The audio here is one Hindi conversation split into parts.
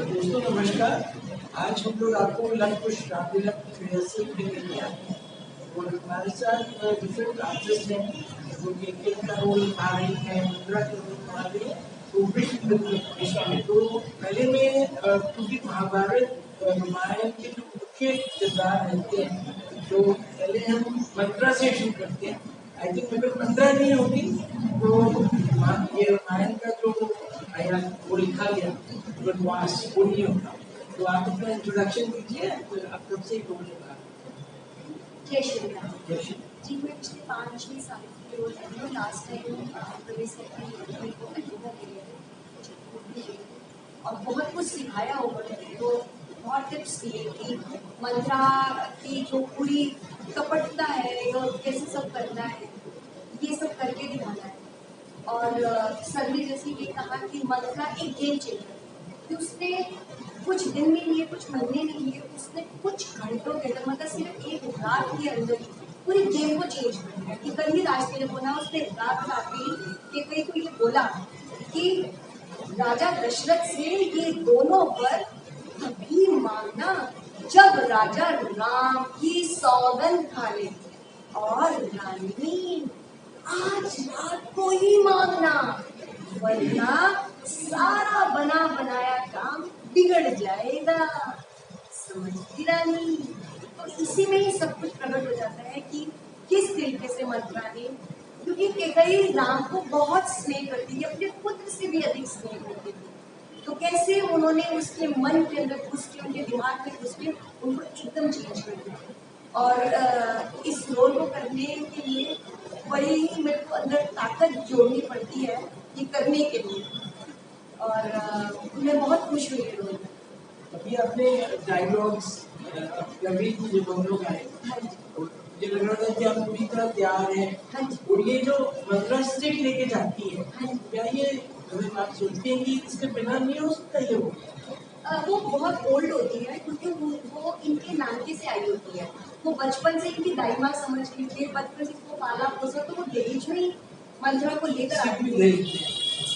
दोस्तों नमस्कार। आज हम लोग आपको लंकुश रामलीला से लेके आए हैं और हमारे साथ डिफरेंट आर्टिस्ट हैं जो कि का रोल निभा रही है, मुद्रा का रोल निभा रही है। तो पहले में क्योंकि महाभारत रामायण के जो मुख्य किरदार रहते हैं तो पहले हम मंत्रा से शुरू करते हैं। आई थिंक अगर मंत्रा नहीं होगी तो ये रामायण का जो वो लिखा गया वनवास वो नहीं होता। तो आप अपना इंट्रोडक्शन दीजिए, आप कब से बोलने का। जय श्री राम। जी मैं पिछले 5-6 साल की रोल कर रही हूँ। लास्ट टाइम प्रवेश करके को अनुभव मिले और बहुत कुछ सिखाया उन्होंने। तो बहुत टिप्स दिए कि मंत्रा की जो पूरी कपटता है और कैसे सब करना है ये सब करके दिखाना है। और सर ने जैसे ये कहा कि मंत्रा एक गेम चेंजर कि उसने कुछ दिन नहीं लिए, कुछ महीने नहीं लिए, उसने कुछ घंटों के अंदर मतलब सिर्फ एक रात के अंदर ही पूरी गेम को चेंज कर दिया। कि कल ही राज ने बोला, उसने रात आके कहीं को ये बोला कि राजा दशरथ से ये दोनों वर तभी मांगना जब राजा राम की सौगंध खा ले और रानी आज रात को ही मांगना वरना सारा बना बनाया काम बिगड़ जाएगा। समझती रानी। तो इसी में ही सब कुछ प्रकट हो जाता है कि किस तरीके से मंत्रा ने, क्योंकि कैकेयी राम को बहुत स्नेह करती थी, अपने पुत्र से भी अधिक स्नेह करती थी। तो कैसे उन्होंने उसके मन के अंदर घुस के, उनके दिमाग में घुस के उनको एकदम चेंज कर दिया। और इस रोल को करने के लिए बड़ी ही मेरे को अंदर ताकत जोड़नी पड़ती है ये करने के लिए। और मैं बहुत खुश हुई रोल में। अभी आपने डायलॉग्स कभी जब हम लोग आए मुझे लग रहा था कि आप पूरी तरह तैयार है। और ये जो मंत्रा स्टिक लेके जाती है क्या ये आप सोचते हैं कि इसके बिना नहीं हो सकता ये वो बहुत ओल्ड होती है क्योंकि वो इनके नानके से आई होती है। वो बचपन से इनकी दाई माँ समझ लीजिए, बचपन से इसको पाला पोसा, तो वो दहेज में ही मंत्रा को लेकर आती है।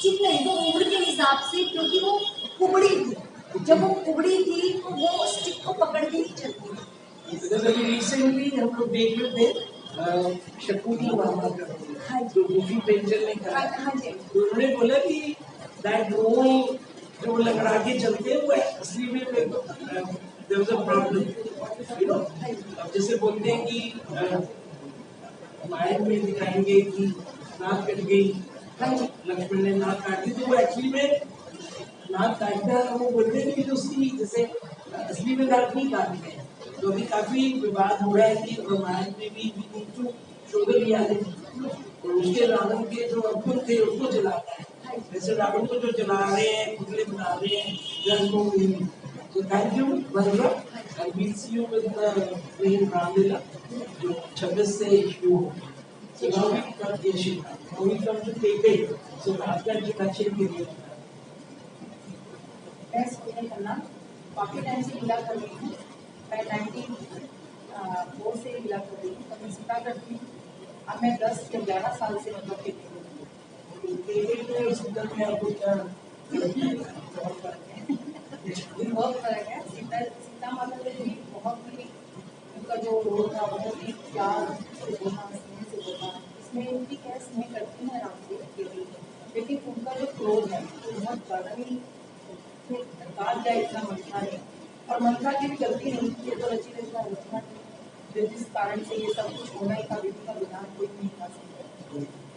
ठीक नहीं, वो उम्र के हिसाब से, क्योंकि वो कुबड़ी थी। जब वो कुबड़ी थी तो वो स्टिक को पकड़ के ही चलती थी। रिसेंटली हम लोग देख रहे थे शकुनी मामा का जो मूवी पेंजर ने कहा। तो उन्होंने बोला कि दैट रोल जो लगा के चलते हैं वो असली में there was a problem, you know. अब जैसे बोलते हैं कि रामायण में दिखाएंगे कि नाक कट गई, लक्ष्मण ने नाक काटी, तो वो एक्चुअली में नाक काटना वो बोलते हैं कि जो उसकी जैसे असली में नाक नहीं काटते हैं। तो अभी काफी विवाद हो रहा है कि रामायण में भी शो द रियलिटी और उसके रावण के जो अवगुण थे उसको जलाता है। वैसे रावण को जो जला रहे हैं, पुतले बना रहे हैं। So thank you, Vandra. I will see you with the Ramlila, जो 26 से शुरू हो। So now we come to Yeshika. Now we come to KK. So आपका इंट्रोडक्शन के लिए। मैं सोने करना काफ़ी टाइम से लीला कर रही हूँ। मैं 1994 से लीला कर रही हूँ। तो मैं सीता करती हूँ। अब मैं 10 या 11 साल से मतलब के बहुत फर्क है। सीता माता के लिए बहुत ही उनका जो रोल था बहुत ही प्यार से बोलना, स्नेह से बोलना। इसमें उनकी क्या स्नेह करती हैं राम जी के लिए, लेकिन उनका जो क्रोध है वो बहुत ज़्यादा ही काट जाए इतना मंत्रा है। और मंत्रा की भी गलती नहीं थी, तो रची रचना रचना थी, जिस कारण से ये सब कुछ होना ही था। विधि का विधान कोई नहीं था सकता।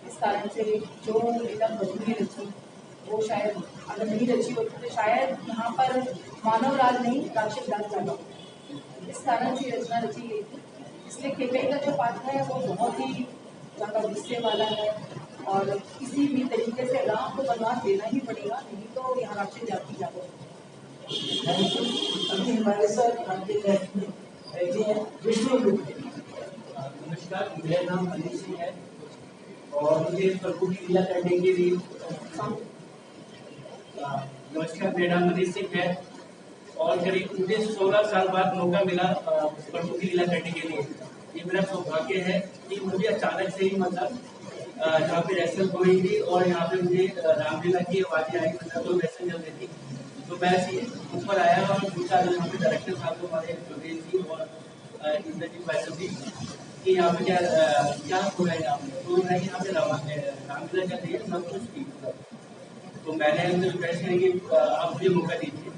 इस कारण से जो लीला बदली रची वो शायद अगर नहीं रची होती तो शायद यहाँ पर मानव राज नहीं राक्षस राज जाना। इस कारण से रचना रची गई थी। इसलिए कैकेयी का जो पात्र है वो बहुत ही ज़्यादा गुस्से वाला है और किसी भी तरीके से राम को वनवास देना ही पड़ेगा, नहीं तो यहाँ राक्षस जाति जाएगा। अभी हमारे साथ आपके लेफ्ट में बैठे हैं विष्णु गुप्ता। नमस्कार, मेरा नाम अनिल सिंह है और मुझे प्रभु की लीला करने के लिए नमस्कार, मेरा नाम अनिल सिंह है और करीब मुझे 16 साल बाद मौका मिला प्रभु की लीला करने के लिए। ये मेरा सौभाग्य है कि मुझे अचानक से ही मतलब जहाँ पे रेसल हो रही थी और यहाँ पे मुझे रामलीला की आवाज़ें आई, मतलब तो रेसल चल रही थी। तो मैं ऊपर आया और पूछा यहाँ पे डायरेक्टर साहब को, हमारे जोगेश जी और इंद्रजीत भाई जी कि यहाँ पे क्या हो रहा है यहाँ पे। तो मैं यहाँ पे रामलीला चल रही है, सब कुछ ठीक। तो मैंने उनसे रिक्वेस्ट करी कि आप मुझे मौका दीजिए,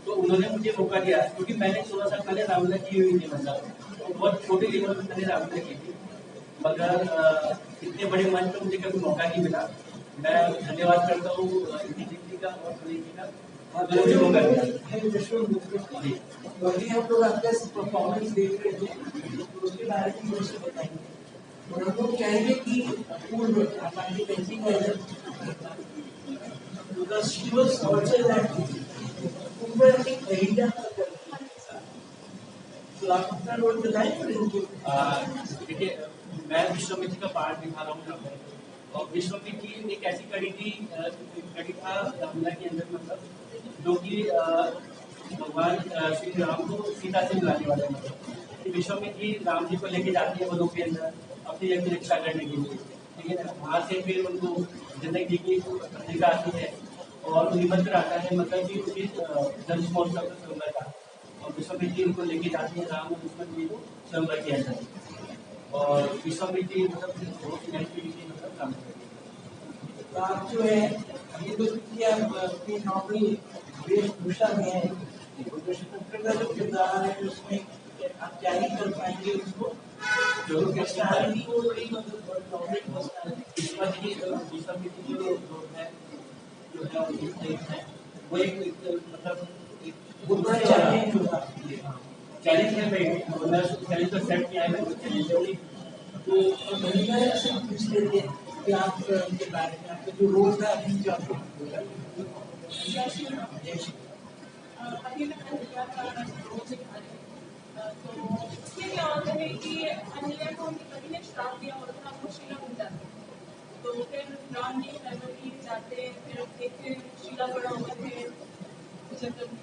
तो उन्होंने मुझे मौका दिया क्योंकि मैंने 16 साल पहले रामलीला की हुई थी, मतलब तो बहुत छोटे लेवल पर मैंने रामलीला की थी, मगर इतने बड़े मंच पर मुझे कभी मौका नहीं मिला। मैं धन्यवाद करता हूँ इंद्रजीत जी का और सुनील जी का, मुझे मौका दिया। अभी हम लोग आपका परफॉर्मेंस देख रहे थे, तो उसके बारे में मुझे बताएंगे और हम लोग कहेंगे कि पूर्व हमारी पेंटिंग है because she was also that ऊपर एक एरिया तो आप अपना रोल बताएंगे इनको। देखिए, मैं विश्वामित्र का पार्ट निभा रहा हूँ यहाँ पर, और विश्वामित्र की एक ऐसी कड़ी था रामलीला के अंदर, मतलब जो कि भगवान श्री राम को सीता से मिलाने वाले, मतलब कि विश्वामित्र जी राम जी को लेके जाती है वनों के अंदर अपनी यज्ञ रक्षा करने के लिए, ठीक है ना। वहाँ से फिर उनको जिंदगी की पत्रिका आती है और निमंत्रण आता है, मतलब कि उसी जन्म महोत्सव का स्वयंवर का, और विश्वामित्र जी उनको लेके जाती है राम और लक्ष्मण जी को स्वयंवर के अंदर, और विश्वामित्र जी मतलब बहुत मतलब काम करते। तो आप जो है ये तो आप अपनी नौकरी वेशभूषा में है, का जो किरदार है उसमें आप क्या ही कर पाएंगे उसको, जो पर्सनालिटी को बड़ी मतलब विश्वामित्र जो है वो एक मतलब वो बड़ा चैलेंज होता है, चैलेंज है भाई, चैलेंज तो सेट किया है तो महिलाएं से पूछ लेते हैं कि आप के बारे में आपका जो रोल था अभी जो आपको अभी मैं अनिया का रोल सिखा रही हूँ, तो इसमें क्या होता है कि अनिया को उनके पति ने श्राप दिया और था वो शीला बन जाती है। तो फिर राम जी फैमिली जाते, फिर देखते शीला बड़ा हुआ थे जंगल में,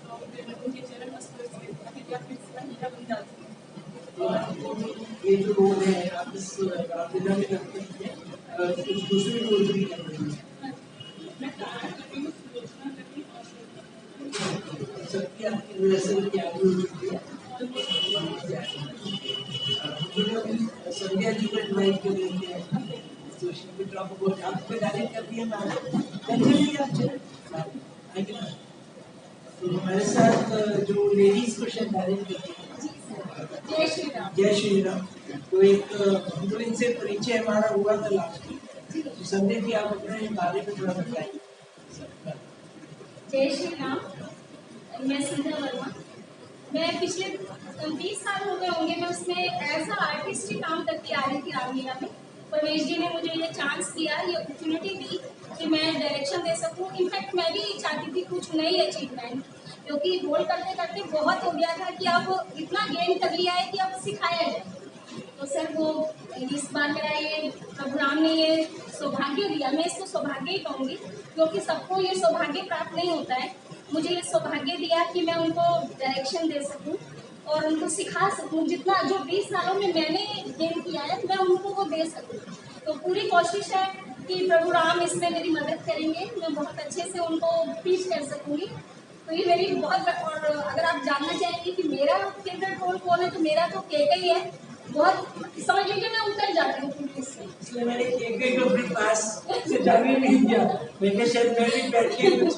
तो फिर उनके चरण स्पर्श से अनिया फिर अनिया बन जाती है। ये जो रोल है आप इस रामलीला में करते हैं, कुछ दूसरे रोल भी कर रही हैं। मैं कार्य कर रही हूँ, सुलोचना कर रही हूँ, सबकी आपकी रिहर्सल की आगे हो चुकी है। संध्या जी को इनवाइट कर लेते हैं, तो शी विल टॉक अबाउट आपको डायरेक्ट कर दिया मैंने। तो हमारे साथ जो लेडीज क्वेश्चन डायरेक्ट करती है, जय श्री राम। जय श्री राम। तो एक हम इनसे परिचय हमारा हुआ था लास्ट में, तो संध्या जी आप अपने बारे में थोड़ा बताइए। जय श्री राम। मैं संध्या वर्मा। मैं पिछले 20 साल हो गए होंगे मैं उसमें एज अ आर्टिस्ट ही काम करती आ रही थी रामलीला में। परमेश जी ने मुझे ये चांस दिया, ये अपॉर्चुनिटी दी कि मैं डायरेक्शन दे सकूं। इनफैक्ट मैं भी चाहती थी कुछ नई अचीवमेंट, क्योंकि रोल करते करते बहुत हो गया था कि अब इतना गेन कर लिया है कि अब सिखाया जाए। तो सर वो इस बार मेरा ये प्रभु राम ने ये सौभाग्य दिया, मैं इसको सौभाग्य ही कहूँगी, क्योंकि सबको ये सौभाग्य प्राप्त नहीं होता है। मुझे ये सौभाग्य दिया कि मैं उनको डायरेक्शन दे सकूं और उनको सिखा सकूं, जितना जो 20 सालों में मैंने गेन किया है मैं उनको वो दे सकूं। तो पूरी कोशिश है कि प्रभु राम इसमें मेरी मदद करेंगे, मैं बहुत अच्छे से उनको टीच कर सकूंगी। तो ये मेरी बहुत, और अगर आप जानना चाहेंगे कि मेरा फेवरेट रोल कौन है, तो मेरा तो केके ही है। बहुत समझ लीजिए मैं उतर जाती हूँ पूरी इससे। इसलिए मैंने केके को अपने पास से जाने नहीं दिया, मैंने शायद मैं भी बैठ के कुछ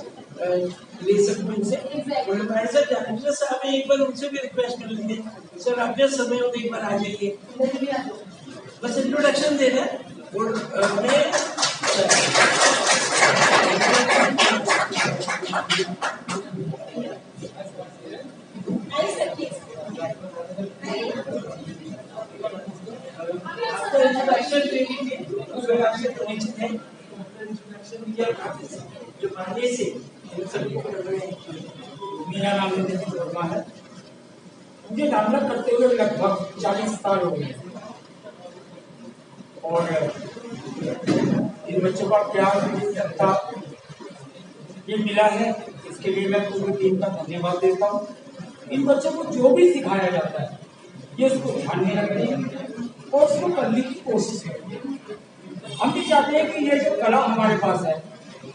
ले सकूं इनसे। और हमारे साथ डायरेक्टर साहब हैं, एक बार उनसे भी रिक्वेस्ट कर लेंगे, सर आप जब समय हो तो एक बार आ जाइए, बस इंट्रोडक्शन देना और मैं आपको इंट्रोडक्शन दे दीजिए, उसमें आपसे परिचित है, इंट्रोडक्शन दीजिए जो पहले से सभी कर रहे हैं। मेरा नाम इंद्रजीत वर्मा है। मुझे रामलीला करते हुए लगभग 40 साल हो गए और इन बच्चों का प्यार मुझे लगता ये मिला है, इसके लिए मैं पूरी टीम का धन्यवाद देता हूँ। इन बच्चों को जो भी सिखाया जाता है ये उसको ध्यान में रखिए और उसको करने की कोशिश करिए। हम भी चाहते हैं कि ये जो कला हमारे पास है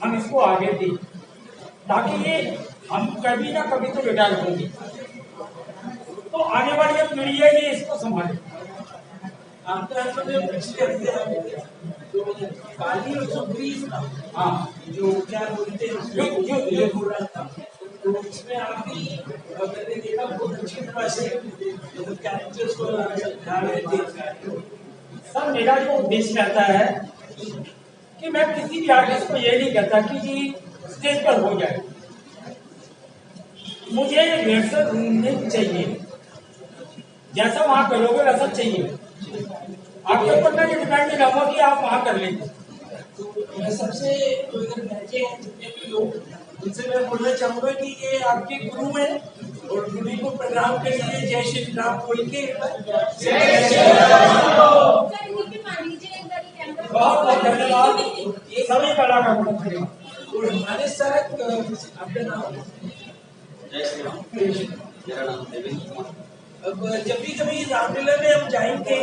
हम इसको आगे दें, ताकि ये हम कभी ना कभी तो रिटायर होंगे, तो आने वाली पीढ़ी है ये इसको संभाले। आपका पिछले हफ्ते तो काली और सुग्री था, हाँ, जो क्या बोलते हैं युद्ध हो रहा था, तो उसमें आप भी मैंने देखा बहुत अच्छी तरह से कैरेक्टर्स को ढाल रहे थे। सर मेरा जो उद्देश्य रहता है कि मैं किसी भी आर्टिस्ट को ये नहीं कहता कि जी स्टेज पर हो जाए, मुझे रिहर्सल रूम में चाहिए, जैसा वहां करोगे वैसा चाहिए। आपके ऊपर मैं ये डिपेंड नहीं रहूंगा कि आप वहां कर लेंगे। तो मैं सबसे इधर बैठे हैं जितने भी लोग, उनसे मैं बोलना चाहूंगा कि ये आपके गुरु हैं और गुरु को प्रणाम करिए, जय श्री राम बोल के। बहुत बहुत धन्यवाद सभी कलाकारों को। और हमारे साथ आपका नाम? जय श्री राम। मेरा नाम देवेंद्र कुमार। अब जब भी कभी रामलीला में हम जाएंगे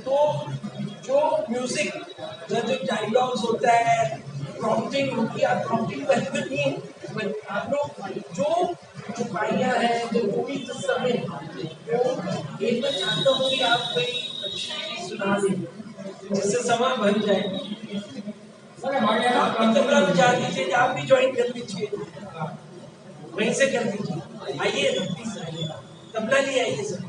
तो जो म्यूजिक जो डायलॉग्स होता है, प्रॉम्प्टिंग होती है, आप प्रॉम्प्टिंग पहले नहीं है, आप लोग जो छुपाइयाँ हैं, जो मूवी जिस समय वो एक मैं चाहता हूँ कि आप कोई अच्छी सुना दें जिससे समय बन जाए। सर हमारे आप यहाँ भी तबला बजा दीजिए, आप भी ज्वाइन कर लीजिए, वहीं से कर दीजिए। आइए प्लीज, आइए तबला ले आइए सर।